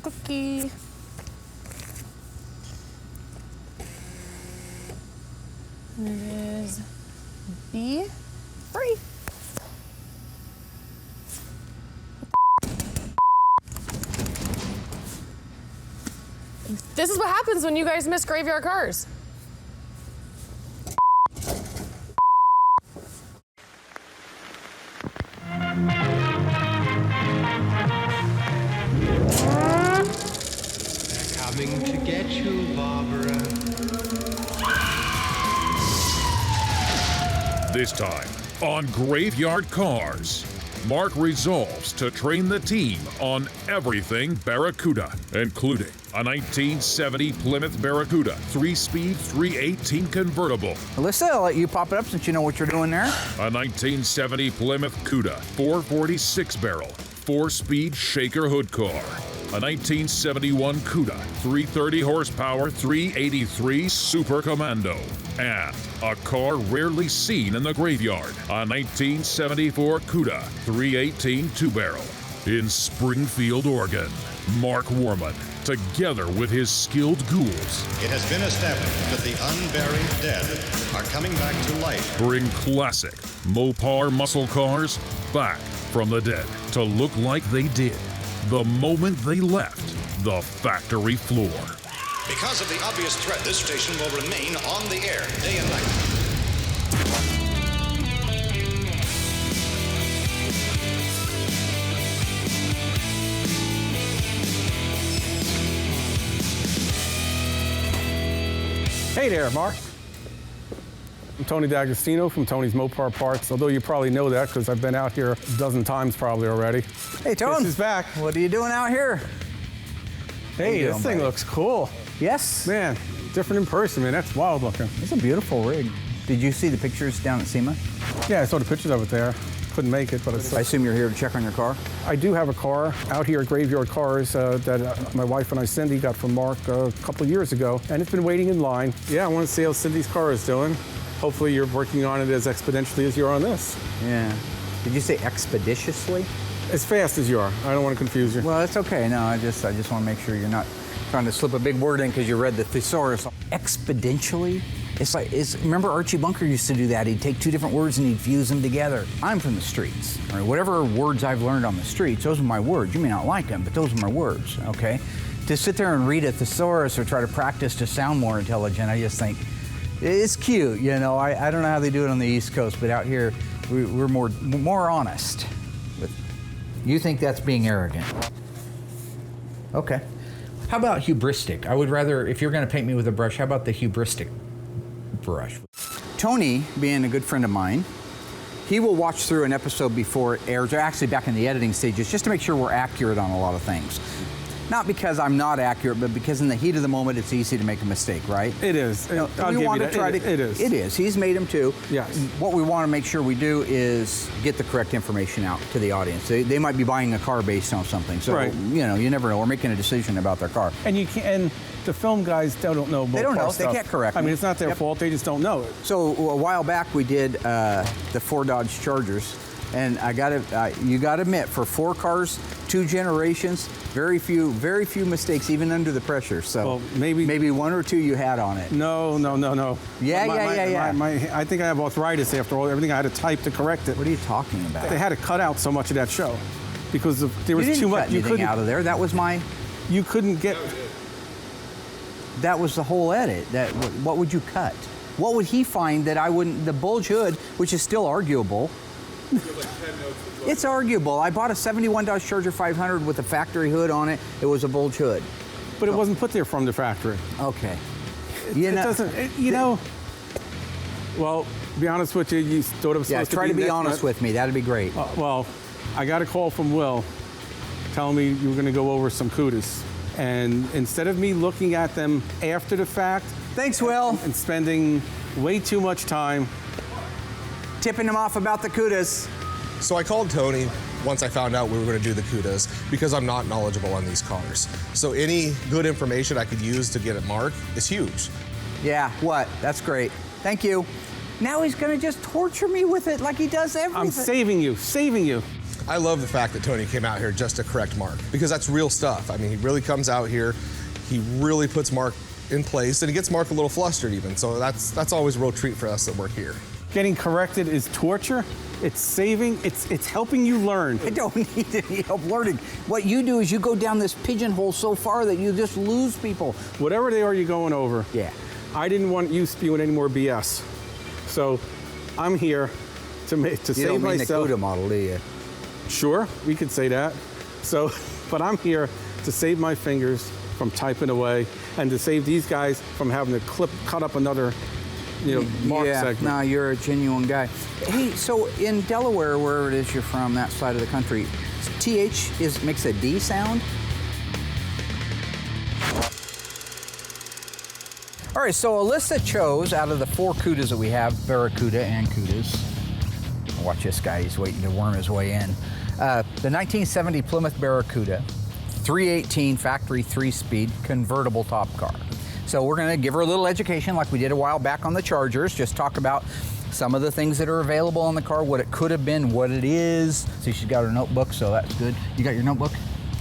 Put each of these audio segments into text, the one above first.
cookie. And it is B free. This is what happens when you guys miss graveyard cars. Coming to get you, Barbara. This time on Graveyard Carz, Mark resolves to train the team on everything Barracuda, including a 1970 Plymouth Barracuda 3-speed 318 convertible, Alyssa, I'll let you pop it up since you know what you're doing there. a 1970 Plymouth Cuda 446 barrel 4-speed shaker hood car, a 1971 Cuda 330 horsepower 383 Super Commando, and a car rarely seen in the graveyard, a 1974 Cuda 318 2-barrel. In Springfield, Oregon, Mark Warman, together with his skilled ghouls, It has been established that the unburied dead are coming back to life. bring classic Mopar muscle cars back from the dead to look like they did the moment they left the factory floor. Because of the obvious threat, this station will remain on the air day and night. Hey there, Mark. I'm Tony D'Agostino from Tony's Mopar Parts, although you probably know that because I've been out here a dozen times probably already. Hey, Tone. This is back. What are you doing out here? Hey, you this doing, thing buddy? looks cool. Yes. Man, different in person, man. That's wild looking. It's a beautiful rig. Did you see the pictures down at SEMA? Yeah, I saw the pictures of it there. Couldn't make it, but I assume you're here to check on your car? I do have a car out here at Graveyard Carz that my wife and I, Cindy, got from Mark a couple of years ago, and it's been waiting in line. Yeah, I want to see how Cindy's car is doing. Hopefully you're working on it as expeditiously as you are on this. Yeah. Did you say expeditiously? As fast as you are. I don't want to confuse you. Well, it's okay. No, I just want to make sure you're not trying to slip a big word in because you read the thesaurus. Exponentially? Remember Archie Bunker used to do that. He'd take two different words and he'd fuse them together. I'm from the streets. All right, whatever words I've learned on the streets, those are my words. You may not like them, but those are my words, okay? To sit there and read a thesaurus or try to practice to sound more intelligent, I just think, it's cute, you know. I don't know how they do it on the East Coast, but out here, we're more honest. You think that's being arrogant. Okay. How about hubristic? I would rather, if you're going to paint me with a brush, how about the hubristic brush? Tony, being a good friend of mine, he will watch through an episode before it airs, or actually back in the editing stages, just to make sure we're accurate on a lot of things. Not because I'm not accurate, but because in the heat of the moment, it's easy to make a mistake, right? It is. You know, I'll give you that. It is. It is. He's made them too. Yes. What we want to make sure we do is get the correct information out to the audience. They might be buying a car based on something. So, Right. you know, you never know. We're making a decision about their car. And you can, and the film guys don't know. They don't Mopar know. They stuff. can't correct I me. mean, it's not their Yep. fault. They just don't know it. So a while back we did the 4 Dodge Chargers, and you gotta admit, for 4 cars, 2 generations, very few mistakes, even under the pressure. So Well, maybe 1 or 2 you had on it. No. Yeah. I think I have arthritis after all. Everything I had to type to correct it. What are you talking about? They had to cut out so much of that show because there was you didn't too much. cut anything out of there. That was You couldn't get. That was the whole edit. What would you cut? What would he find that I wouldn't? The bulge hood, which is still arguable. It's arguable. I bought a 71 Dodge Charger 500 with a factory hood on it. It was a bulge hood. But it wasn't put there from the factory. Okay. It doesn't. Well, to be honest with you, you thought it was supposed to be. Try to be next honest month. with me. That'd be great. Well, I got a call from Will telling me you were going to go over some Cudas. And instead of me looking at them after the fact, Thanks, Will. and spending way too much time, Tipping him off about the Cudas. So I called Tony once I found out we were going to do the Cudas because I'm not knowledgeable on these cars. So any good information I could use to get at Mark is huge. Yeah, what? That's great. Thank you. Now he's going to just torture me with it like he does everything. I'm saving you. I love the fact that Tony came out here just to correct Mark, because that's real stuff. I mean, he really comes out here, he really puts Mark in place, and he gets Mark a little flustered even. So that's always a real treat for us that work here. Getting corrected is torture. It's saving, it's helping you learn. I don't need any help learning. What you do is you go down this pigeonhole so far that you just lose people. Whatever they are you're going over. Yeah. I didn't want you spewing any more BS. So I'm here to You save don't mean myself. the Cuda model, do you? Sure, we could say that. So, but I'm here to save my fingers from typing away and to save these guys from having to cut up another, mark segment. No, you're a genuine guy. Hey, so in Delaware, wherever it is you're from, that side of the country, TH makes a D sound? All right, so Alyssa chose out of the 4 Cudas that we have, Barracuda and Cudas. Watch this guy, he's waiting to worm his way in. The 1970 Plymouth Barracuda, 318 factory 3-speed convertible top car. So we're gonna give her a little education like we did a while back on the Chargers, just talk about some of the things that are available on the car, what it could have been, what it is. See, she's got her notebook, so that's good. You got your notebook?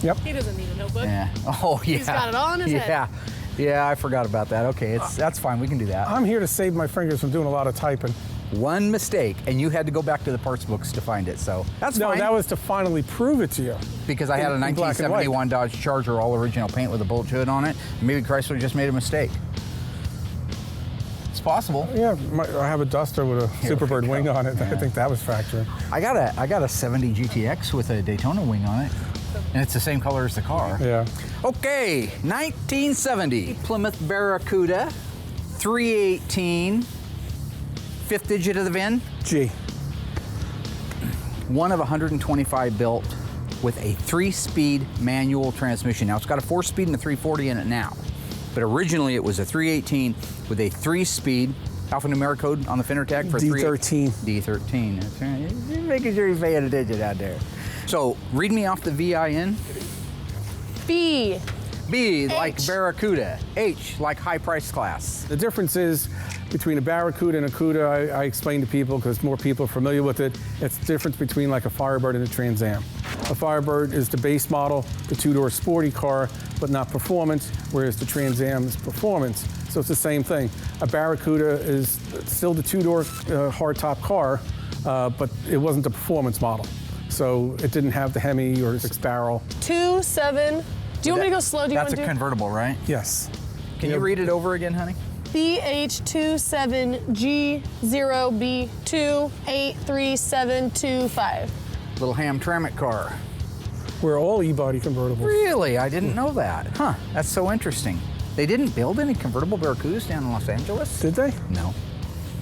Yep. He doesn't need a notebook. Yeah. Oh, yeah. He's got it all in his head. Yeah, I forgot about that. Okay, that's fine, we can do that. I'm here to save my fingers from doing a lot of typing. One mistake, and you had to go back to the parts books to find it, so that's No, fine. that was to finally prove it to you. Because I had a in black and white. 1971 Dodge Charger, all original paint with a bullet hood on it. Maybe Chrysler just made a mistake. It's possible. Yeah, I have a Duster with a Superbird wing on it. I think that was factoring. I got a 70 GTX with a Daytona wing on it, and it's the same color as the car. Yeah. Okay, 1970 Plymouth Barracuda, 318, 5th digit of the VIN. G. One of 125 built with a 3-speed manual transmission. Now it's got a 4-speed and a 340 in it now, but originally it was a 318 with a 3-speed alphanumeric code on the fender tag for D13. D13. That's right. You're making sure you're paying attention out there. So read me off the VIN. B. B like H. Barracuda. H like high price class. The difference is between a Barracuda and a Cuda, I explain to people because more people are familiar with it. It's the difference between like a Firebird and a Trans Am. A Firebird is the base model, the 2-door sporty car, but not performance, whereas the Trans Am is performance. So it's the same thing. A Barracuda is still the 2-door hardtop car, but it wasn't the performance model. So it didn't have the Hemi or 6-barrel. 27. Do you want me to go slow? Do you That's want a to do convertible, right? Yes. Can you read it over again, honey? BH27G0B283725. Little Hamtramck car. We're all E-body convertibles. Really? I didn't know that. Huh, that's so interesting. They didn't build any convertible Barracudas down in Los Angeles? Did they? No.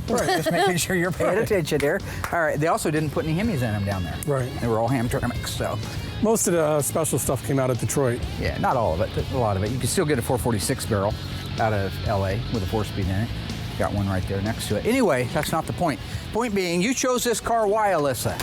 Right, just making sure you're paying attention there. All right, they also didn't put any Hemis in them down there. Right. They were all Hamtramcks, so. Most of the special stuff came out of Detroit. Yeah, not all of it, but a lot of it. You can still get a 446 barrel out of LA with a 4-speed in it. Got one right there next to it. Anyway, that's not the point. Point being, you chose this car, why, Alyssa?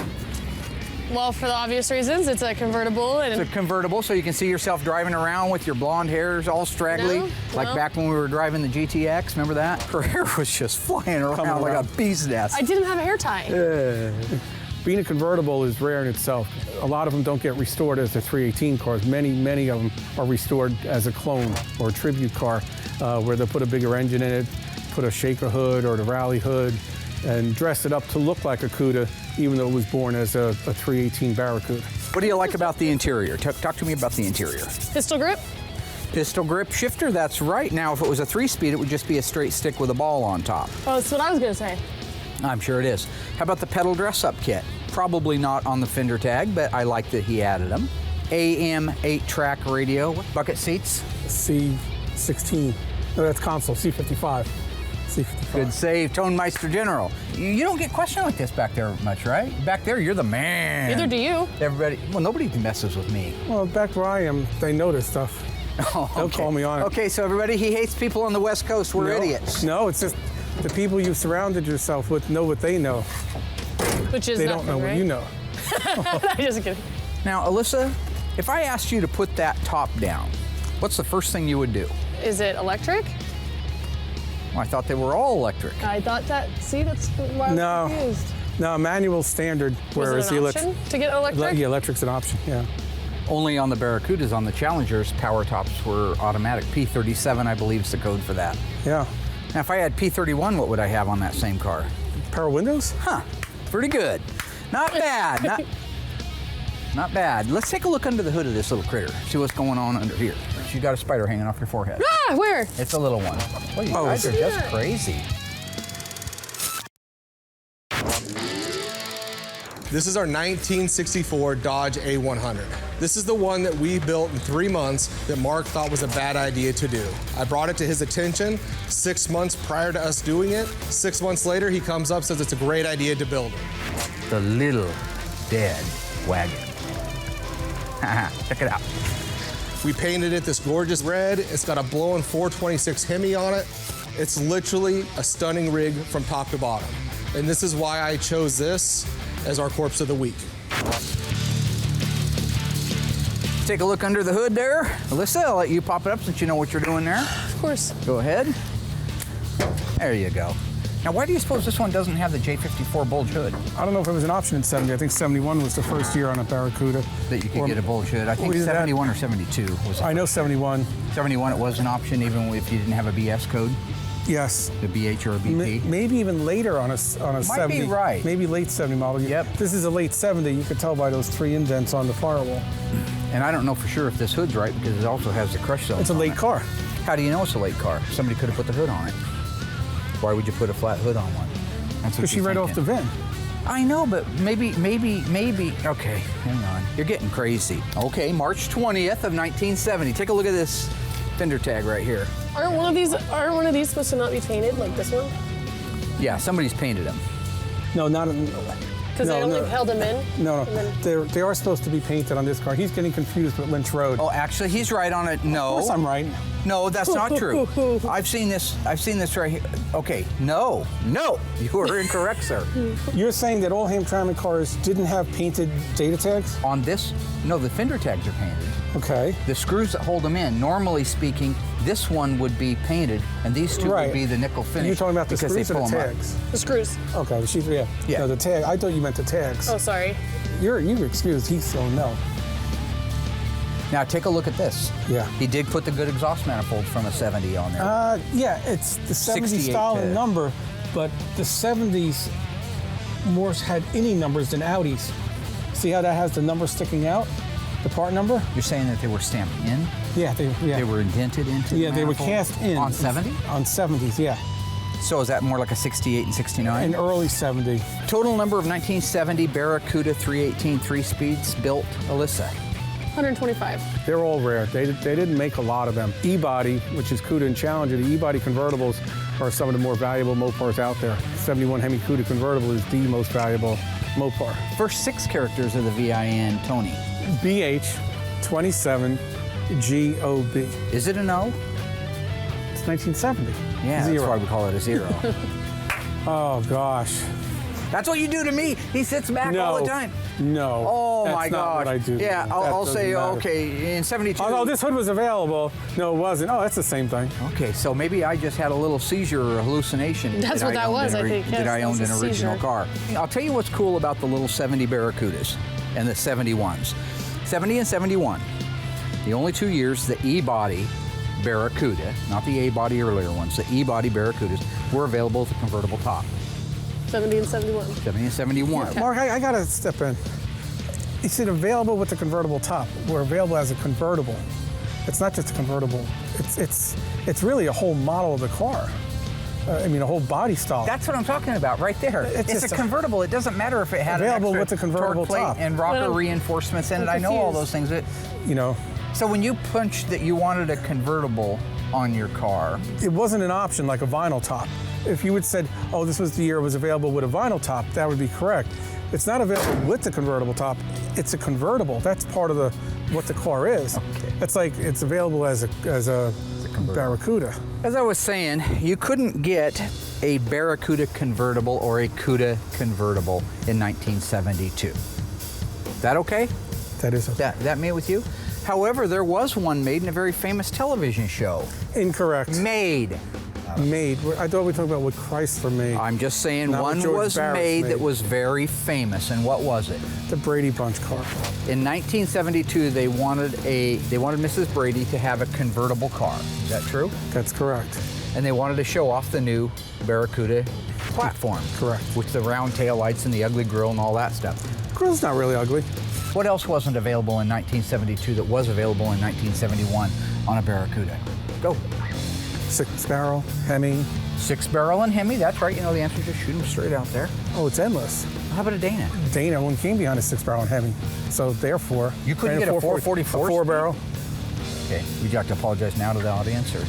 Well, for the obvious reasons, it's a convertible and It's a convertible, so you can see yourself driving around with your blonde hairs all straggly, No, like no. back when we were driving the GTX. Remember that? Her hair was just flying around like a bee's nest. I didn't have a hair tie. Being a convertible is rare in itself. A lot of them don't get restored as the 318 cars. Many of them are restored as a clone or a tribute car, where they'll put a bigger engine in it, put a shaker hood or the rally hood, and dress it up to look like a Cuda, even though it was born as a 318 Barracuda. What do you like about the interior? Talk to me about the interior. Pistol grip. Pistol grip shifter, that's right. Now, if it was a 3-speed, it would just be a straight stick with a ball on top. Oh, that's what I was going to say. I'm sure it is. How about the pedal dress-up kit? Probably not on the fender tag, but I like that he added them. AM 8-track radio. Bucket seats? C16. No, that's console, C55. C55. Good save, Tone Meister General. You don't get questioned like this back there much, right? Back there, you're the man. Neither do you. Everybody, well, nobody messes with me. Well, back where I am, they know this stuff. Oh, They'll call me on it. Okay, so everybody, he hates people on the West Coast. We're No, idiots. No, it's just the people you surrounded yourself with know what they know. Which is They nothing, don't know right? what you know. I'm just kidding. Now, Alyssa, if I asked you to put that top down, what's the first thing you would do? Is it electric? Well, I thought they were all electric. I thought that. See, that's why I was No. confused. No, manual standard, whereas Was it an option to get electric? Yeah, electric's an option, yeah. Only on the Barracudas, on the Challengers, power tops were automatic. P37, I believe, is the code for that. Yeah. Now, if I had P31, what would I have on that same car? Power windows? Huh, pretty good. Not bad, not bad. Let's take a look under the hood of this little critter, see what's going on under here. You got a spider hanging off your forehead. Ah, where? It's a little one. Well, you guys are just crazy. This is our 1964 Dodge A100. This is the one that we built in 3 months that Mark thought was a bad idea to do. I brought it to his attention 6 months prior to us doing it. 6 months later, he comes up, says it's a great idea to build it. The little dead wagon. Check it out. We painted it this gorgeous red. It's got a blowing 426 Hemi on it. It's literally a stunning rig from top to bottom. And this is why I chose this as our corpse of the week. Take a look under the hood there. Alyssa, I'll let you pop it up since you know what you're doing there. Of course. Go ahead. There you go. Now, why do you suppose this one doesn't have the J54 bulge hood? I don't know if it was an option in 70. I think 71 was the first year on a Barracuda. That you could get a bulge hood. I think 71 or 72 was. I know 71. 71, it was an option even if you didn't have a BS code. Yes. The BH or a BP. Maybe even later on a 70. Might be right. Maybe late 70 model. Yep. This is a late 70. You could tell by those 3 indents on the firewall. And I don't know for sure if this hood's right because it also has the crush zone. It's a late car. How do you know it's a late car? Somebody could have put the hood on it. Why would you put a flat hood on one? Because she read off the VIN. I know, but maybe. Okay, hang on. You're getting crazy. Okay, March 20th of 1970. Take a look at this fender tag right here. Aren't one of these supposed to not be painted like this one? Yeah, somebody's painted them. No, not. Because they only held them in? No. They are supposed to be painted on this car. He's getting confused with Lynch Road. Oh, actually, he's right on it. No. Of course I'm right. No, that's not true. I've seen this right here. Okay, no. You are incorrect, sir. You're saying that all Hamtramck cars didn't have painted data tags? On this, no, the fender tags are painted. Okay. The screws that hold them in, normally speaking, this one would be painted, and these two would be the nickel finish. You're talking about the screws or the tags? The screws. Okay, Yeah. No, the tag. I thought you meant the tags. Oh, sorry. You're excused. He's so no. Now take a look at this. Yeah. He did put the good exhaust manifold from a 70 on there. Yeah, it's the 70 style and number, but the 70s more had any numbers than Audis. See how that has the number sticking out? The part number? You're saying that they were stamped in? Yeah, they were indented into the they were manifold? cast in. On 70? On 70s, yeah. So is that more like a 68 and 69? An early 70. Total number of 1970 Barracuda 318 3-speeds built, Alyssa. 125. They're all rare. They didn't make a lot of them. E-body, which is Cuda and Challenger, the E-body convertibles are some of the more valuable Mopars out there. 71 Hemi Cuda convertible is the most valuable Mopar. First 6 characters of the VIN, Tony. BH 27 GOB. Is it an O? It's 1970. Yeah, Zero. that's why we call it a 0. Oh, gosh. That's what you do to me. He sits back all the time. No. Oh, that's my not gosh. what I do. Yeah, I'll say, matter. okay, in 72. Oh, this hood was available. No, it wasn't. Oh, that's the same thing. Okay, so maybe I just had a little seizure or a hallucination. That's what that was, I think. That I owned an Yes, that was a original seizure. car. I'll tell you what's cool about the little 70 Barracudas and the 71s. 70 and 71. The only 2 years the E-body Barracuda, not the A-body earlier ones, the E-body Barracudas were available with a convertible top. 70 and 71. 70 and 71. Mark, I got to step in. You said available with the convertible top. We're available as a convertible. It's not just a convertible. It's really a whole model of the car. I mean, a whole body style. That's what I'm talking about right there. It's It's just a convertible. It doesn't matter if it had Available an with extra the convertible torque plate top. and rocker Well, reinforcements in it. I'm I know all confused. those things. You know, So when you punched that you wanted a convertible on your car, it wasn't an option like a vinyl top. If you had said, oh, this was the year it was available with a vinyl top, that would be correct. It's not available with the convertible top. It's a convertible. That's part of what the car is. Okay. It's like it's available as a Barracuda. as I was saying, you couldn't get a Barracuda convertible or a Cuda convertible in 1972. That okay? That is That made with you? However, there was one made in a very famous television show. incorrect. Made. about it. Made. I thought we were talking about what Chrysler made. I'm just saying Not what one George was Barris made made. that was very famous, and what was it? The Brady Bunch car. In 1972, they wanted Mrs. Brady to have a convertible car. Is that true? That's correct. And they wanted to show off the new Barracuda platform. Correct. With the round tail lights and the ugly grille and all that stuff. Grill's not really ugly. What else wasn't available in 1972 that was available in 1971 on a Barracuda? Go. 6-barrel, Hemi. 6-barrel and Hemi, that's right. You know the answer, just shoot them straight out there. Oh, it's endless. How about a Dana? Dana one came behind a 6-barrel and Hemi. So therefore, You couldn't ran get a 444 a 4-barrel. Okay, would you like to apologize now to the audience? Or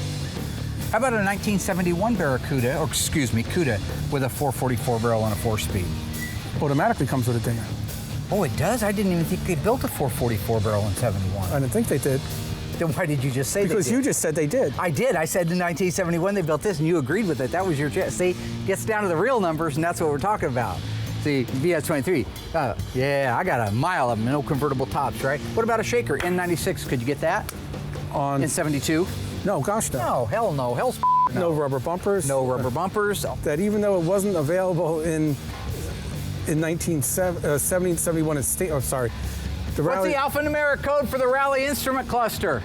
how about a 1971 Barracuda, or excuse me, Cuda, with a 444 barrel and a 4-speed? Automatically comes with a Dana. Oh, it does? I didn't even think they built a 444 barrel in 71. I didn't think they did. Then why did you just say Because they did? you just said they did. I did. I said in 1971 they built this, and you agreed with it. That was your see. Gets down to the real numbers, and that's what we're talking about. See, VS23. Yeah, I got a mile of them, no convertible tops, right? What about a Shaker N96? Could you get that in 72? No, gosh no. No, hell no. Hell's No rubber bumpers. no rubber bumpers. That even though it wasn't available in 1970, 71, oh sorry. The What's Rally, the alphanumeric code for the Rally instrument cluster?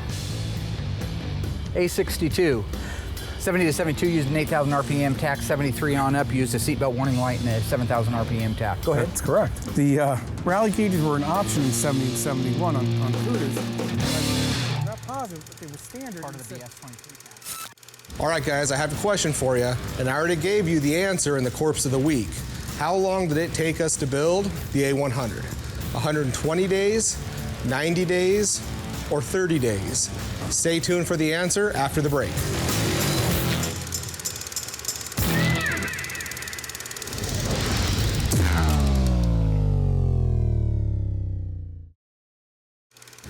A62. 70 to 72 used an 8,000 RPM tack. 73 on up used a seatbelt warning light and a 7,000 RPM tack. Go ahead. That's correct. The Rally gauges were an option in 70 and 71 on Cudas. I'm not positive, but they were standard. Part of the BS23 tack. All right, guys, I have a question for you, and I already gave you the answer in the Corpse of the Week. How long did it take us to build the A100? 120 days, 90 days, or 30 days? Stay tuned for the answer after the break.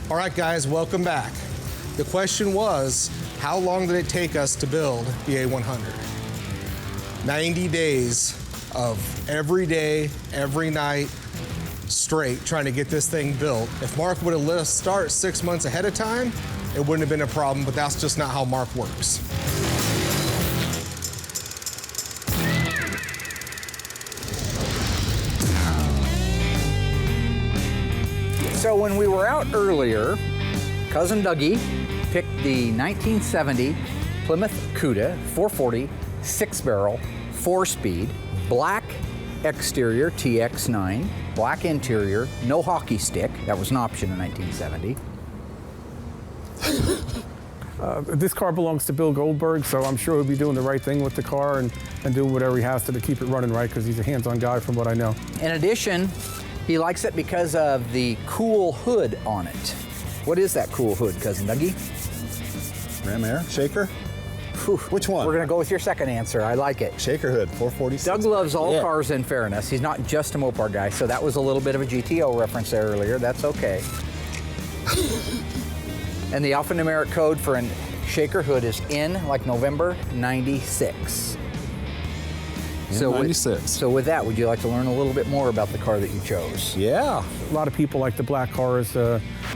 All right, guys, welcome back. The question was, how long did it take us to build the A100? 90 days of every day, every night, straight, trying to get this thing built. If Mark would have let us start 6 months ahead of time, it wouldn't have been a problem, but that's just not how Mark works. So when we were out earlier, Cousin Dougie picked the 1970 Plymouth Cuda 440 6-barrel 4-speed, black exterior TX9, black interior, no hockey stick. That was an option in 1970. This car belongs to Bill Goldberg, so I'm sure he'll be doing the right thing with the car and doing whatever he has to keep it running right, because he's a hands-on guy from what I know. In addition, he likes it because of the cool hood on it. What is that cool hood, Cousin Dougie? Ram Air? Shaker? Whew. Which one? We're gonna go with your second answer. I like it. Shaker hood, 446. Doug loves all cars, in fairness. He's not just a Mopar guy, so that was a little bit of a GTO reference there earlier. That's okay. And the alphanumeric code for a Shaker hood is N, like November, 96. So 96. So with that, would you like to learn a little bit more about the car that you chose? Yeah. A lot of people like the black cars,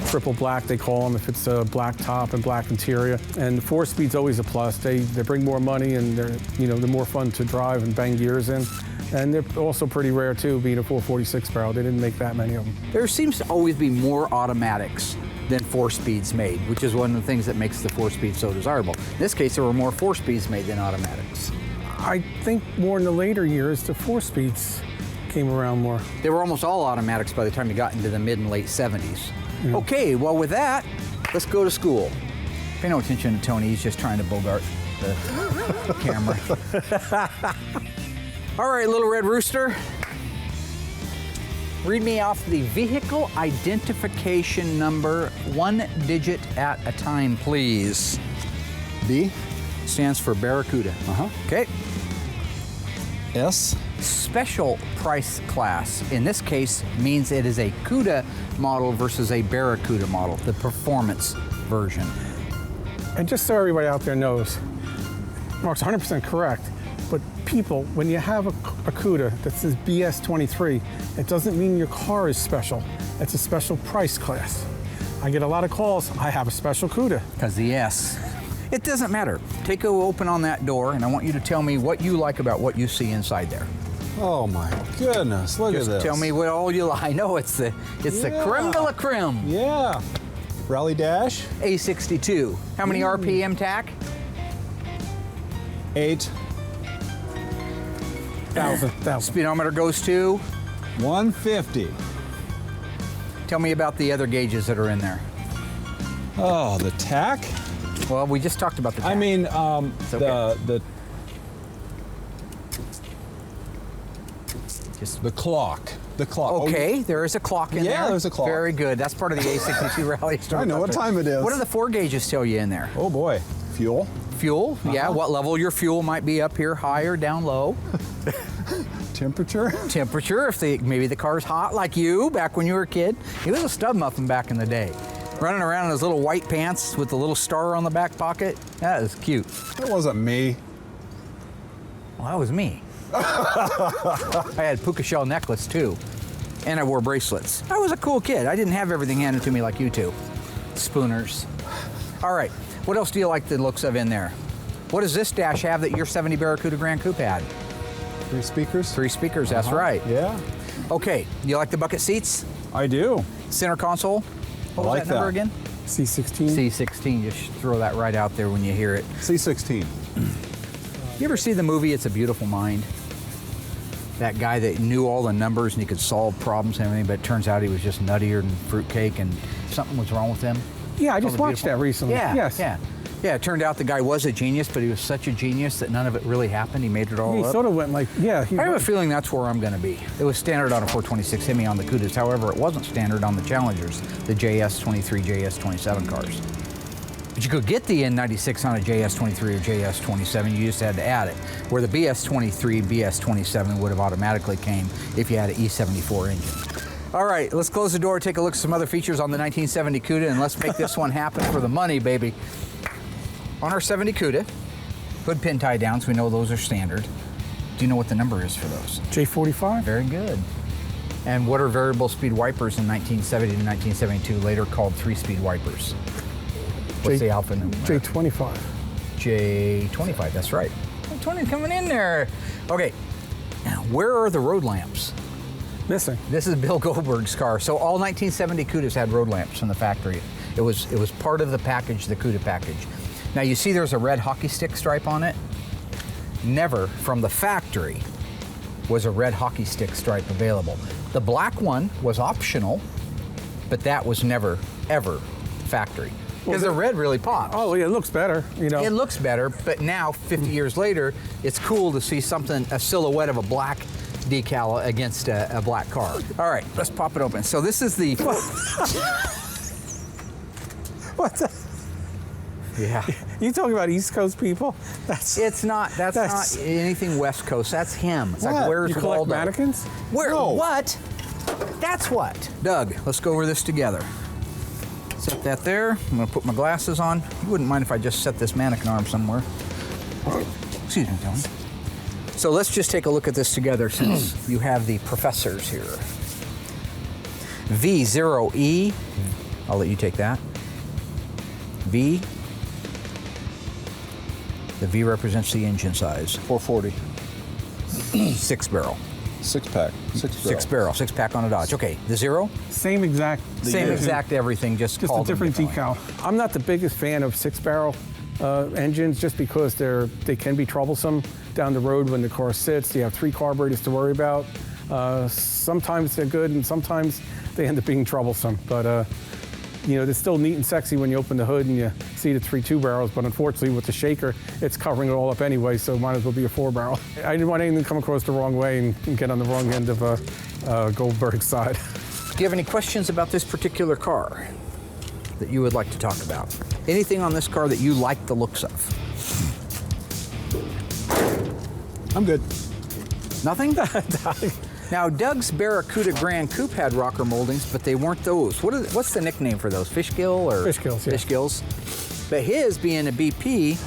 triple black they call them, if it's a black top and black interior. And 4-speed's always a plus. They bring more money, and they're more fun to drive and bang gears in. And they're also pretty rare too, being a 446 barrel. They didn't make that many of them. There seems to always be more automatics than 4-speeds made, which is one of the things that makes the 4-speed so desirable. In this case, there were more 4-speeds made than automatics. I think more in the later years, the 4-speeds came around more. They were almost all automatics by the time you got into the mid and late 70s. Okay, well with that, let's go to school. Pay no attention to Tony, he's just trying to bogart the camera. All right, Little Red Rooster. Read me off the vehicle identification number, 1 digit at a time, please. B. Stands for Barracuda. Okay. S. Special price class, in this case, means it is a Cuda model versus a Barracuda model, the performance version. And just so everybody out there knows, Mark's 100% correct, but people, when you have a Cuda that says BS23, it doesn't mean your car is special. It's a special price class. I get a lot of calls, I have a special Cuda. Because the S. It doesn't matter. Take a open on that door, and I want you to tell me what you like about what you see inside there. Oh my goodness, look Just at this. tell me what all you like. I know it's the creme de la creme. Yeah. Rally Dash. A62. How many RPM tack? 1,000. Speedometer goes to? 150. Tell me about the other gauges that are in there. Oh, the tack? Well, we just talked about the tack. I mean, okay. the clock. The clock. Okay, there is a clock in there. Yeah, there's a clock. Very good. That's part of the A62 rally. I know what time it is. What do the 4 gauges tell you in there? Oh boy. Fuel. Fuel, yeah. What level your fuel might be up here, high or down low. Temperature. Temperature, if maybe the car's hot like you back when you were a kid. He was a stub muffin back in the day. Running around in his little white pants with the little star on the back pocket. That was cute. That wasn't me. Well, that was me. I had puka shell necklace too. And I wore bracelets. I was a cool kid. I didn't have everything handed to me like you two. Spooners. All right, what else do you like the looks of in there? What does this dash have that your 70 Barracuda Grand Coupe had? 3 speakers. 3 speakers, that's right. Yeah. Okay, you like the bucket seats? I do. Center console? What was like that number again? C16. C16, just throw that right out there when you hear it. C16. You ever see the movie It's a Beautiful Mind? That guy that knew all the numbers and he could solve problems and everything, but it turns out he was just nuttier than fruitcake and something was wrong with him. Yeah, I just Called The watched that Beautiful- recently. Yeah, Yes. yeah. Yeah, it turned out the guy was a genius, but he was such a genius that none of it really happened. He made it all He up. sort of went like, yeah. I have a feeling that's where I'm going to be. It was standard on a 426 Hemi on the Cudas. However, it wasn't standard on the Challengers, the JS23, JS27 cars. But you could get the N96 on a JS23 or JS27. You just had to add it. Where the BS23, BS27 would have automatically came if you had an E74 engine. All right, let's close the door, take a look at some other features on the 1970 Cuda, and let's make this one happen for the money, baby. On our 70 Cuda, hood pin tie downs, we know those are standard. Do you know what the number is for those? J45. Very good. And what are variable speed wipers in 1970 to 1972, later called 3-speed wipers? What's the alpha number? J25. J25, that's right. 20 coming in there. Okay, now where are the road lamps? Missing. This is Bill Goldberg's car. So all 1970 Cudas had road lamps from the factory. It was part of the package, the Cuda package. Now you see there's a red hockey stick stripe on it. Never from the factory was a red hockey stick stripe available. The black one was optional, but that was never, ever factory. Because the red really pops. Oh, yeah, it looks better, you know. It looks better, but now, 50 years later, it's cool to see something, a silhouette of a black decal against a black car. All right, let's pop it open. So this is the... What the? Yeah. You talking about East Coast people? That's not anything West Coast. That's him. It's like, What? where's You collect Waldo? mannequins? Where? No. What? That's what. Doug, let's go over this together. Set that there. I'm gonna put my glasses on. You wouldn't mind if I just set this mannequin arm somewhere. Excuse me, Tony. So let's just take a look at this together since you have the professors here. V0E, I'll let you take that. V, the V represents the engine size. 440. 6 barrel. 6-pack. 6 barrel, 6-pack on a Dodge. Okay, the 0? Same exact. Same exact everything, just a called different differently. decal. I'm not the biggest fan of 6-barrel engines just because they can be troublesome down the road when the car sits. You have 3 carburetors to worry about. Sometimes they're good and sometimes they end up being troublesome. But you know, they're still neat and sexy when you open the hood and you see the 3 2-barrels, but unfortunately with the shaker, it's covering it all up anyway, so might as well be a 4-barrel. I didn't want anything to come across the wrong way and get on the wrong end of Goldberg's side. Do you have any questions about this particular car that you would like to talk about? Anything on this car that you like the looks of? I'm good. Nothing? Now, Doug's Barracuda Grand Coupe had rocker moldings, but they weren't those. What's the nickname for those? Fish gill or? Fish gills, yeah. Fish gills. But his, being a BP,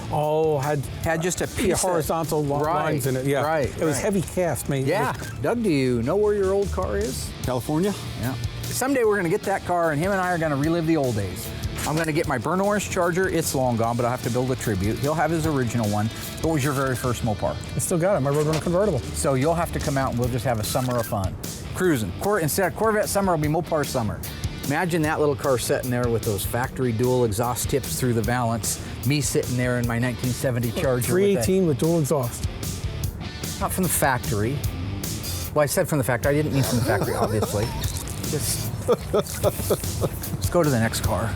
had just a piece of horizontal lines in it. Yeah, Right. It was heavy cast, mate. Yeah. Doug, do you know where your old car is? California? Yeah. Someday we're going to get that car, and him and I are going to relive the old days. I'm gonna get my burnt orange Charger. It's long gone, but I'll have to build a tribute. He'll have his original one. What was your very first Mopar? I still got it, my Roadrunner Convertible. So you'll have to come out and we'll just have a summer of fun. Cruising. Instead of Corvette summer, it'll be Mopar summer. Imagine that little car sitting there with those factory dual exhaust tips through the valance. Me sitting there in my 1970 Charger. 318 with dual exhaust. Not from the factory. Well, I said from the factory. I didn't mean from the factory, obviously. Just let's go to the next car.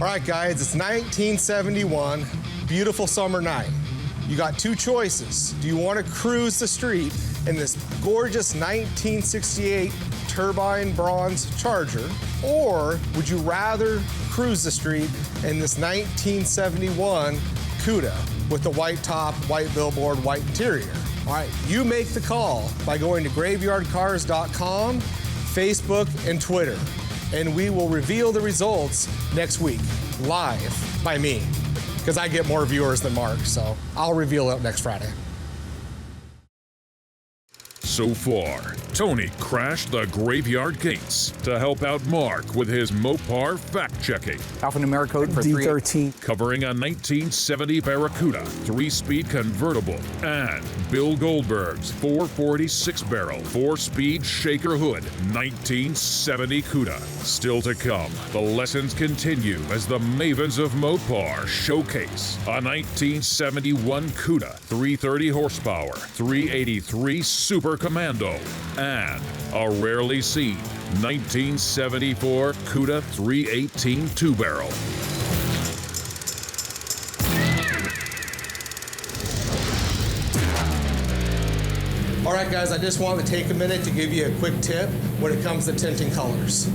All right, guys, it's 1971, beautiful summer night. You got two choices. Do you want to cruise the street in this gorgeous 1968 turbine bronze Charger, or would you rather cruise the street in this 1971 Cuda with the white top, white billboard, white interior? All right, you make the call by going to graveyardcars.com, Facebook, and Twitter, and we will reveal the results next week, live by me, because I get more viewers than Mark, so I'll reveal it next Friday. So far, Tony crashed the graveyard gates to help out Mark with his Mopar fact-checking. Alphanumeric code for D13. Covering a 1970 Barracuda 3-speed convertible and Bill Goldberg's 446 barrel 4-speed shaker hood 1970 Cuda. Still to come, the lessons continue as the Mavens of Mopar showcase a 1971 Cuda 330 horsepower 383 Super Commando and a rarely seen 1974 Cuda 318 two-barrel. All right, guys, I just wanted to take a minute to give you a quick tip when it comes to tinting colors.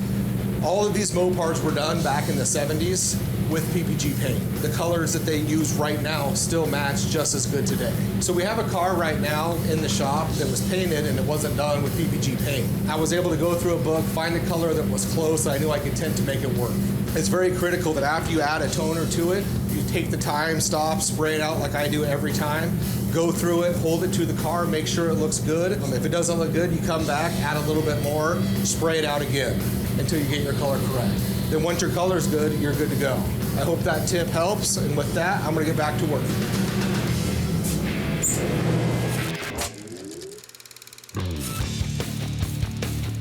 All of these Mopars were done back in the 70s with PPG paint. The colors that they use right now still match just as good today. So we have a car right now in the shop that was painted and it wasn't done with PPG paint. I was able to go through a book, find a color that was close, I knew I could tint to make it work. It's very critical that after you add a toner to it, you take the time, stop, spray it out like I do every time, go through it, hold it to the car, make sure it looks good. If it doesn't look good, you come back, add a little bit more, spray it out again until you get your color correct. Then once your color's good, you're good to go. I hope that tip helps, and with that, I'm gonna get back to work.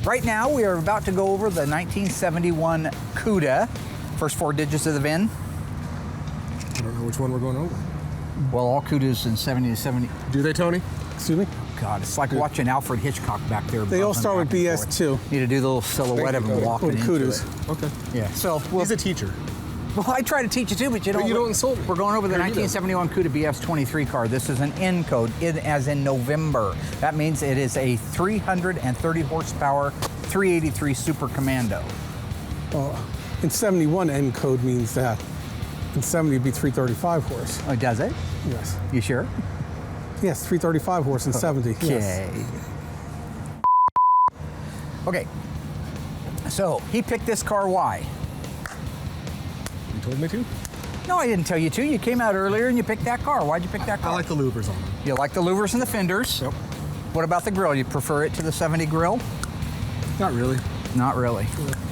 Right now, we are about to go over the 1971 Cuda. First four digits of the VIN. I don't know which one we're going over. Well, all Cudas in 70 to 70. Do they, Tony? Excuse me? God, it's like watching Alfred Hitchcock back there. They all start with buzzing back and BS2. forth. Need to do the little silhouette of him walking into Cudas. it. Okay. Yeah, so He's a teacher. well, I try to teach you too, but you don't. you don't insult me. We're going over the Here, you do. 1971 Cuda BS23 car. This is an N code, as in November. That means it is a 330 horsepower 383 Super Commando. In 71, N code means that. In 70, it'd be 335 horse. Oh, does it? Yes. You sure? Yes, 335 horse in 70. Okay. Yes. Okay. So he picked this car. Why? You told me to? No, I didn't tell you to. You came out earlier and you picked that car. Why'd you pick that car? I like the louvers on them. You like the louvers and the fenders. Yep. What about the grill? You prefer it to the 70 grill? Not really. Not really.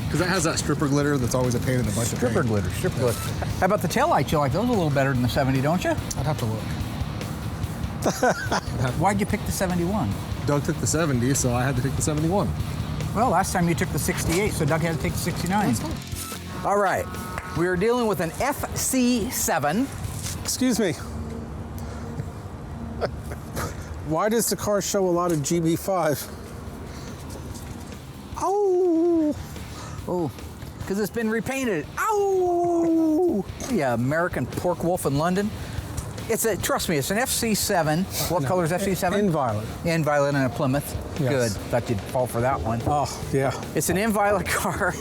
Because that has that stripper glitter that's always a pain in the butt. Stripper glitter, stripper glitter. How about the taillights? You like those a little better than the 70, don't you? I'd have to look. Why'd you pick the 71? Doug took the 70, so I had to take the 71. Well, last time you took the 68, so Doug had to take the 69. All right. We are dealing with an FC7. Excuse me. Why does the car show a lot of GB5? Oh! Oh, because it's been repainted. Ow! Yeah, American pork wolf in London. Trust me, it's an FC7. What color is FC7? In violet. In violet and a Plymouth. Yes. Good. Thought you'd fall for that one. Oh, yeah. It's an in violet car,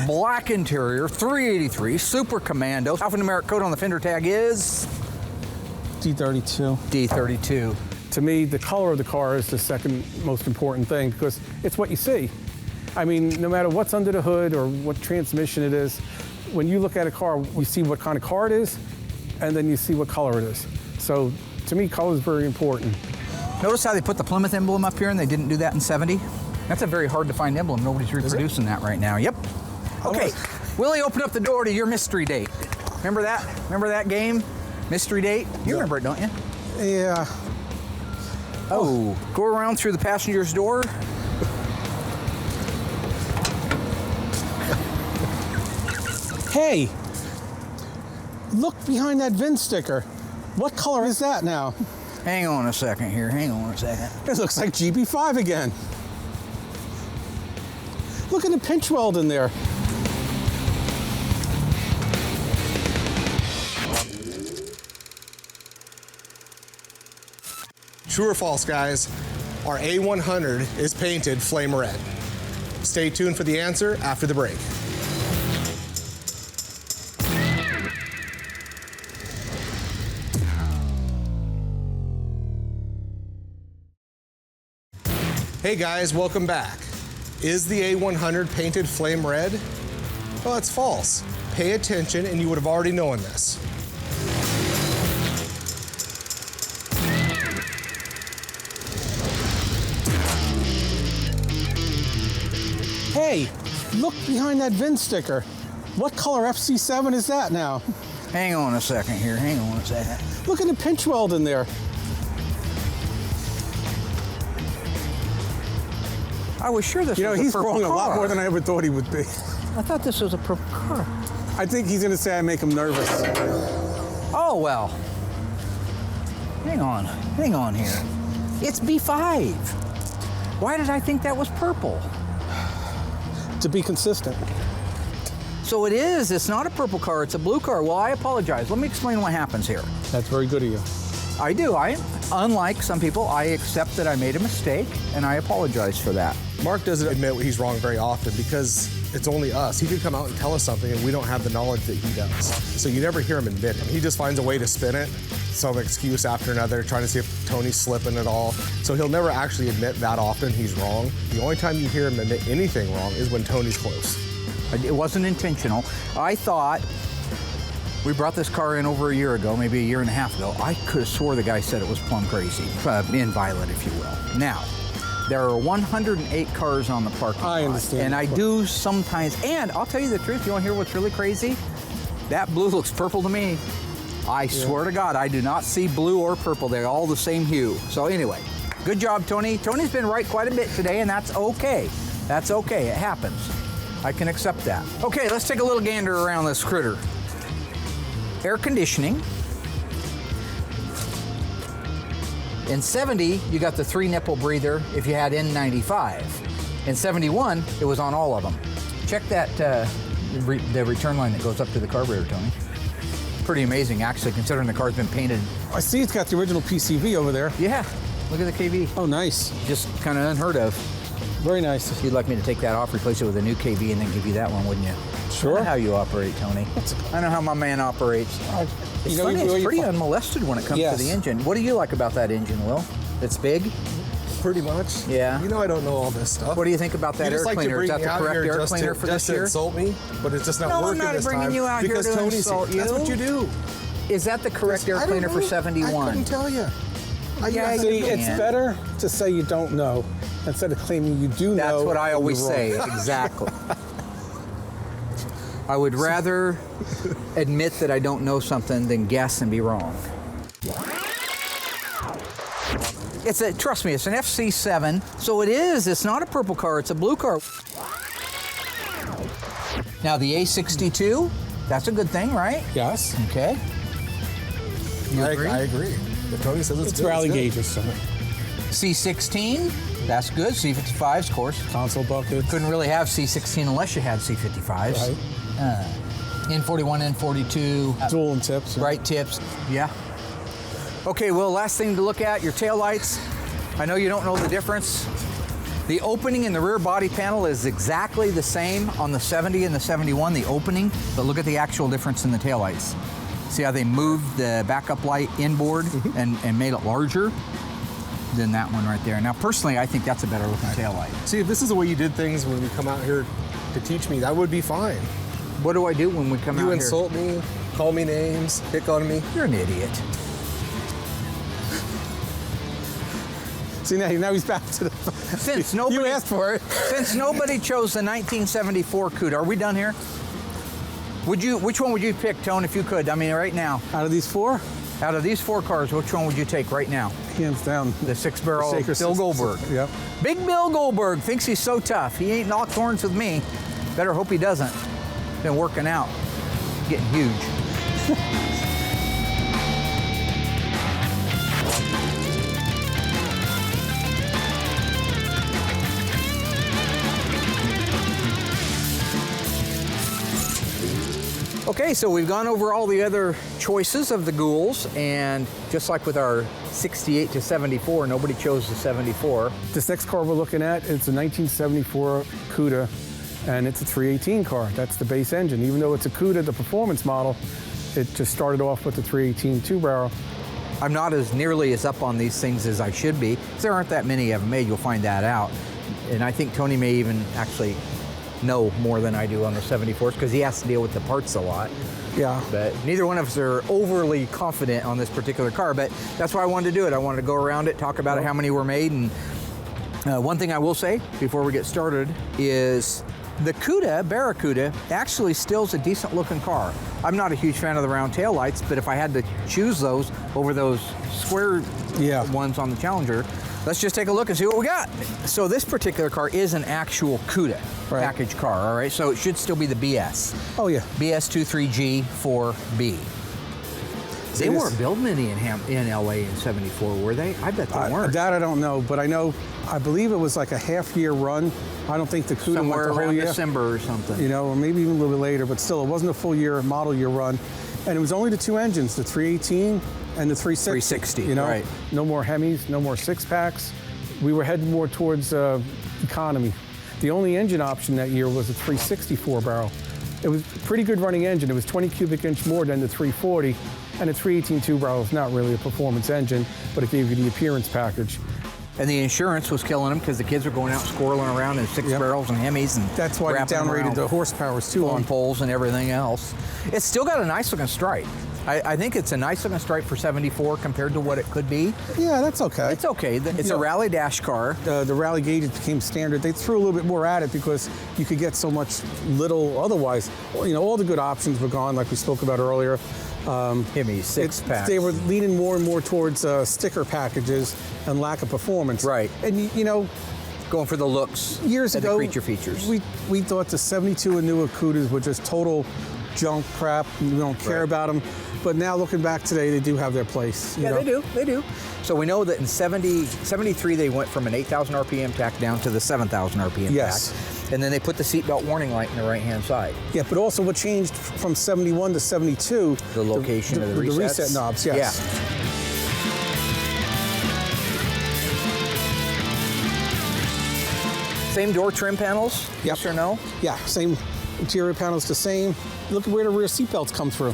black interior, 383, Super Commando. Alphanumeric code on the fender tag is D32. D32. To me, the color of the car is the second most important thing because it's what you see. I mean, no matter what's under the hood or what transmission it is, when you look at a car, you see what kind of car it is, and then you see what color it is. So to me, color is very important. Notice how they put the Plymouth emblem up here and they didn't do that in 70? That's a very hard to find emblem. Nobody's reproducing that right now. Yep. Okay, Willie, open up the door to your mystery date. Remember that? Remember that game? Mystery date? You remember it, don't you? Yeah. Oh, go around through the passenger's door. Hey, look behind that VIN sticker. What color is that now? Hang on a second here. Hang on a second. It looks like GB5 again. Look at the pinch weld in there. True or false, guys? Our A100 is painted flame red. Stay tuned for the answer after the break. Hey guys, welcome back. Is the A100 painted flame red? Well, it's false. Pay attention and you would have already known this. Hey, look behind that VIN sticker. What color FC7 is that now? Hang on a second here. Hang on a second. Look at the pinch weld in there. I was sure this was a He's purple wrong a lot car. more than I ever thought he would be. I thought this was a purple car. I think he's gonna say I make him nervous. Oh, well. Hang on here. It's B5. Why did I think that was purple? To be consistent. So it is, it's not a purple car, it's a blue car. Well, I apologize. Let me explain what happens here. That's very good of you. I do, unlike some people, I accept that I made a mistake and I apologize for that. Mark doesn't admit he's wrong very often because it's only us. He could come out and tell us something and we don't have the knowledge that he does. So you never hear him admit it. He just finds a way to spin it, some excuse after another, trying to see if Tony's slipping at all. So he'll never actually admit that often he's wrong. The only time you hear him admit anything wrong is when Tony's close. It wasn't intentional. I thought, we brought this car in over a year ago, maybe a year and a half ago. I could have swore the guy said it was plumb crazy, in violet, if you will. Now, there are 108 cars on the parking lot. I understand. And I do sometimes, and I'll tell you the truth, you want to hear what's really crazy? That blue looks purple to me. I swear to God, I do not see blue or purple. They're all the same hue. So anyway, good job, Tony. Tony's been right quite a bit today, and that's okay. That's okay, it happens. I can accept that. Okay, let's take a little gander around this critter. Air conditioning. In 70, you got the 3-nipple breather if you had N95. In 71, it was on all of them. Check that, the return line that goes up to the carburetor, Tony. Pretty amazing, actually, considering the car's been painted. I see it's got the original PCV over there. Yeah, look at the KV. Oh, nice. Just kind of unheard of. Very nice. You'd like me to take that off, replace it with a new KV, and then give you that one, wouldn't you? Sure. I know how you operate, Tony. I know how my man operates. It's funny, it's pretty unmolested when it comes to the engine. What do you like about that engine, Will? It's big? Pretty much. Yeah. You know I don't know all this stuff. What do you think about that You air just like to cleaner? Is bring that me the out correct here air just cleaner to- for just this year? to insult me, but it's just not No, I'm working not this bringing time you out here because to Tony's insult here. That's you. what you do. Is that the correct air I don't cleaner for know. 71? I couldn't tell you. Yeah, See, you it's can. better to say you don't know instead of claiming you do know. That's what I and always you're wrong. say, exactly. I would rather admit that I don't know something than guess and be wrong. Trust me, it's an FC7, so it's not a purple car, it's a blue car. Now the A62, that's a good thing, right? Yes. Okay. You agree? I agree. If Tony says It's good, rally good. gauges, so C16, that's good. C55s, of course. console buckets. Couldn't really have C16 unless you had C55s. Right. N41, N42. Dual and tips. Right tips, yeah. Okay, well, last thing to look at, your taillights. I know you don't know the difference. The opening in the rear body panel is exactly the same on the 70 and the 71, the opening, but look at the actual difference in the taillights. See how they moved the backup light inboard and made it larger than that one right there. Now, personally, I think that's a better looking taillight. See, if this is the way you did things when we come out here to teach me, that would be fine. What do I do when we come out You here? insult me, call me names, pick on me. You're an idiot. See, See, now he's back to the... Since nobody, You asked for it. Since nobody chose the 1974 Cuda, are we done here? Which one would you pick, Tone, if you could? I mean, right now. Out of these four? Out of these 4 cars, which one would you take right now? Hands down. The 6-barrel Bill Goldberg. Yep. Big Bill Goldberg thinks he's so tough. He ain't knocked horns with me. Better hope he doesn't. Been working out. Getting huge. Okay, so we've gone over all the other choices of the ghouls, and just like with our 68 to 74, nobody chose the 74. This next car we're looking at, it's a 1974 Cuda, and it's a 318 car. That's the base engine. Even though it's a Cuda, the performance model, it just started off with the 318 2-barrel. I'm not as nearly as up on these things as I should be. There aren't that many of them made, you'll find that out. And I think Tony may even actually know more than I do on the 74s because he has to deal with the parts a lot. Yeah. But neither one of us are overly confident on this particular car, but that's why I wanted to do it. I wanted to go around it, talk about it, how many were made, and one thing I will say before we get started is the Cuda, Barracuda, actually still is a decent looking car. I'm not a huge fan of the round tail lights, but if I had to choose those over those square ones on the Challenger, let's just take a look and see what we got. So this particular car is an actual Cuda package car, all right? So it should still be the BS. Oh, yeah. BS23G4B. They weren't building any in LA in 74, were they? I bet they weren't. That I don't know, but I believe it was like a half-year run. I don't think the Cuda somewhere went the whole around year. December or something. You know, or maybe even a little bit later, but still, it wasn't a full year, model year run. And it was only the 2 engines, the 318 and the 360. 360, you know? right. No more Hemis, no more 6-packs. We were heading more towards economy. The only engine option that year was a 364 barrel. It was a pretty good running engine. It was 20 cubic inch more than the 340, and the 318 2-barrel is not really a performance engine, but it gave you the appearance package. And the insurance was killing them because the kids were going out squirreling around in 6 barrels and Hemis, and that's why they downrated the horsepowers too on poles and everything else. It's still got a nice looking stripe. I think it's a nice looking stripe for 74 compared to what it could be. Yeah, that's okay. It's okay. It's a rally dash car. The rally gauges became standard. They threw a little bit more at it because you could get so much little otherwise. You know, all the good options were gone, like we spoke about earlier. Hemis, 6-packs. They were leaning more and more towards sticker packages and lack of performance. Right. And you know, going for the looks years and ago, the creature features. We thought the 72 and newer Cudas were just total junk crap. We don't care about them. But now looking back today, they do have their place. You know? They do. So we know that in 73, they went from an 8,000 RPM tack down to the 7,000 RPM tack. And then they put the seatbelt warning light in the right-hand side. Yeah, but also what changed from 71 to 72? The location of the resets. The reset knobs, yes. Yeah. Same door trim panels, yes or no? Yeah, same interior panels, the same. Look at where the rear seatbelts come through.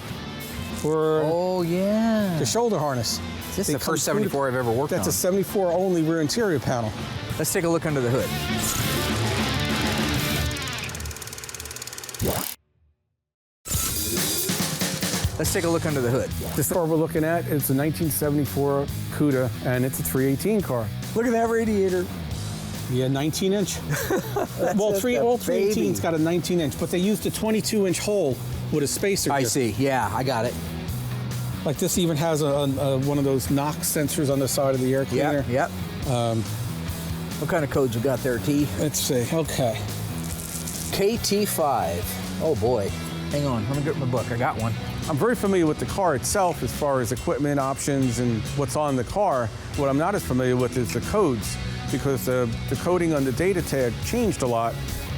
Oh, yeah. The shoulder harness. This is the first 74 I've ever worked on. That's a 74 only rear interior panel. Let's take a look under the hood. Let's take a look under the hood. This car we're looking at is a 1974 Cuda, and it's a 318 car. Look at that radiator. Yeah, 19-inch. Well, all 318's got a 19-inch, but they used a 22-inch hole with a spacer. I see. Yeah, I got it. Like this even has one of those knock sensors on the side of the air cleaner. Yep. What kind of codes you got there, T? Let's see. Okay. KT5. Oh boy. Hang on. Let me get my book. I got one. I'm very familiar with the car itself as far as equipment options and what's on the car. What I'm not as familiar with is the codes, because the coding on the data tag changed a lot.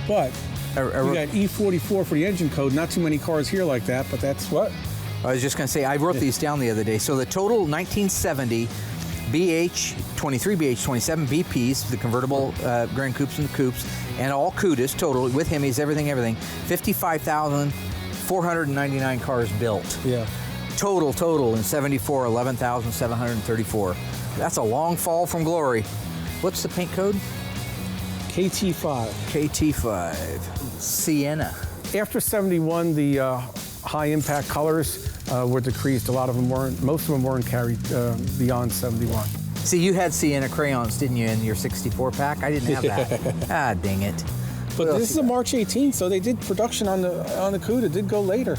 But we got E44 for the engine code. Not too many cars here like that, but that's what? I was just going to say, I wrote these down the other day. So the total 1970 BH23, BH27 BPs, the convertible Grand Coupes and the Coupes, and all Cudas total, with Hemis, everything, 55,499 cars built. Yeah. Total in 74, 11,734. That's a long fall from glory. What's the paint code? KT5. KT5. Sienna. After 71, the high impact colors were decreased. A lot of them weren't, most of them weren't carried beyond 71. See, you had Sienna crayons, didn't you, in your 64 pack? I didn't have that. Ah, dang it. But this is a March 18th, so they did production on the Cuda. Did go later.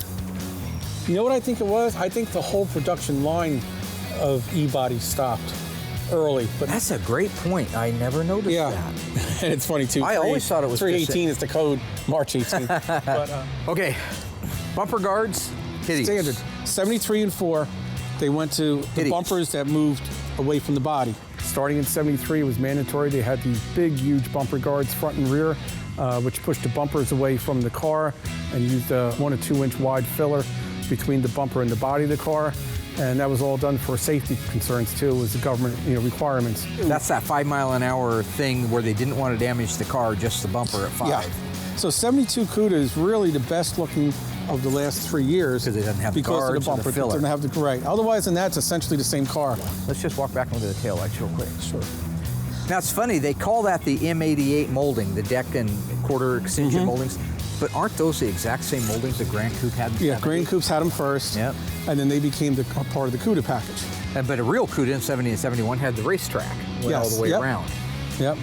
You know what I think it was? I think the whole production line of E-body stopped early. But That's a great point. I never noticed that. And it's funny too. I always thought it was 318 is the code, March 18th. But, okay, bumper guards, hitties. standard 73 and 4. They went to the Hitties. bumpers that moved away from the body. Starting in 73, it was mandatory. They had these big, huge bumper guards, front and rear, which pushed the bumpers away from the car and used a 1 or 2 inch wide filler between the bumper and the body of the car. And that was all done for safety concerns too. It was the government, requirements. That's that 5 mile an hour thing where they didn't want to damage the car, just the bumper at 5. Yeah. So 72 Cuda is really the best looking of the last 3 years. Because it doesn't have the because of guards the or bumper. the filler. It doesn't have the right. Otherwise than that, it's essentially the same car. Let's just walk back and look at the taillights real quick. Sure. Now it's funny, they call that the M88 molding, the deck and quarter extension moldings, but aren't those the exact same moldings that Grand Coupe had? Yeah, Grand Coupes had them first. Yep. And then they became a part of the Cuda package. But a real Cuda in 70 and 71 had the racetrack, went all the way around. Yep.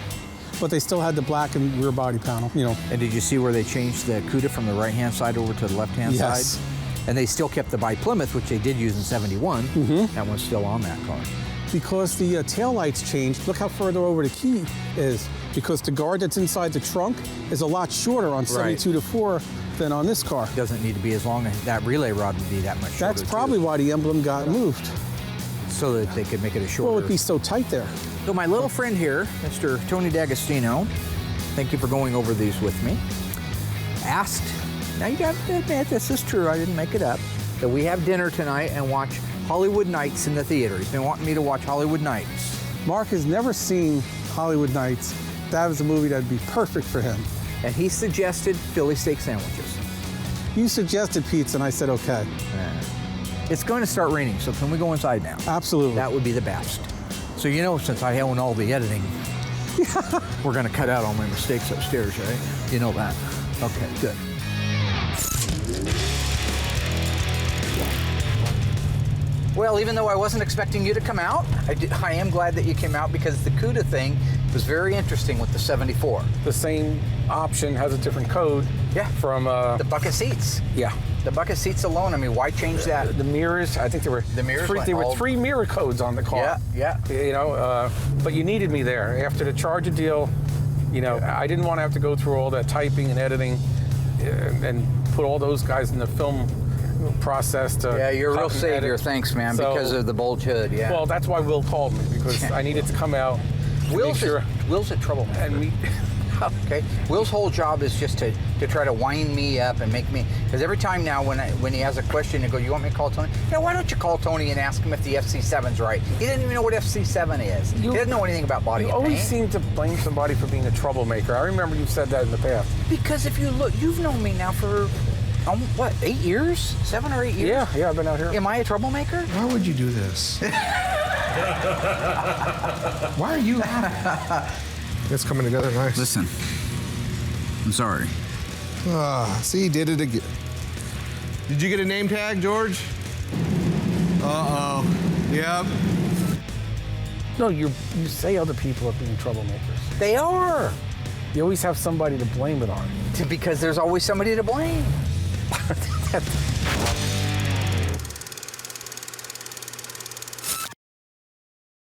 But they still had the black and rear body panel, And did you see where they changed the Cuda from the right-hand side over to the left-hand Yes. side? And they still kept the by Plymouth, which they did use in 71. That one's still on that car. Because the taillights changed, look how further over the key is. Because the guard that's inside the trunk is a lot shorter on 72 to 4 than on this car. Doesn't need to be as long as that relay rod would be that much shorter. That's probably why the emblem got moved. So that they could make it a shorter. Well, it'd be so tight there. So my little friend here, Mr. Tony D'Agostino, thank you for going over these with me, asked, now you got to admit this is true, I didn't make it up, that we have dinner tonight and watch Hollywood Nights in the theater. He's been wanting me to watch Hollywood Nights. Mark has never seen Hollywood Nights. That was a movie that'd be perfect for him. And he suggested Philly steak sandwiches. You suggested pizza, and I said okay. It's going to start raining, so can we go inside now? Absolutely. That would be the best. So since I own all the editing, we're going to cut out all my mistakes upstairs, right? You know that. Okay, good. Well, even though I wasn't expecting you to come out, I am glad that you came out because the Cuda thing was very interesting with the 74. The same option has a different code. Yeah. From The bucket seats. yeah. The bucket seats alone, I mean, why change that? The mirrors, I think there were The mirrors went there were all- 3 mirror codes on the car. Yeah. But you needed me there. After the Charger deal, I didn't want to have to go through all that typing and editing and put all those guys in the film process to Yeah, you're a real cut and savior. edit. Thanks, man, So- because of the bulge hood, yeah. Well, that's why Will called me, because I needed to come out to make sure. Will's a troublemaker. And we, Okay. Will's whole job is just to try to wind me up and make me, because every time now when he has a question, he go, you want me to call Tony? Why don't you call Tony and ask him if the FC7's right? He didn't even know what FC7 is. He doesn't know anything about body you and always paint. seem to blame somebody for being a troublemaker. I remember you said that in the past. Because if you look, you've known me now for, 8 years? 7 or 8 years? Yeah, I've been out here. Am I a troublemaker? Why would you do this? Why are you laughing? It's coming together nice. Listen, I'm sorry. See, he did it again. Did you get a name tag, George? Uh-oh. Yep. No, you say other people are being troublemakers. They are. You always have somebody to blame it on. Because there's always somebody to blame.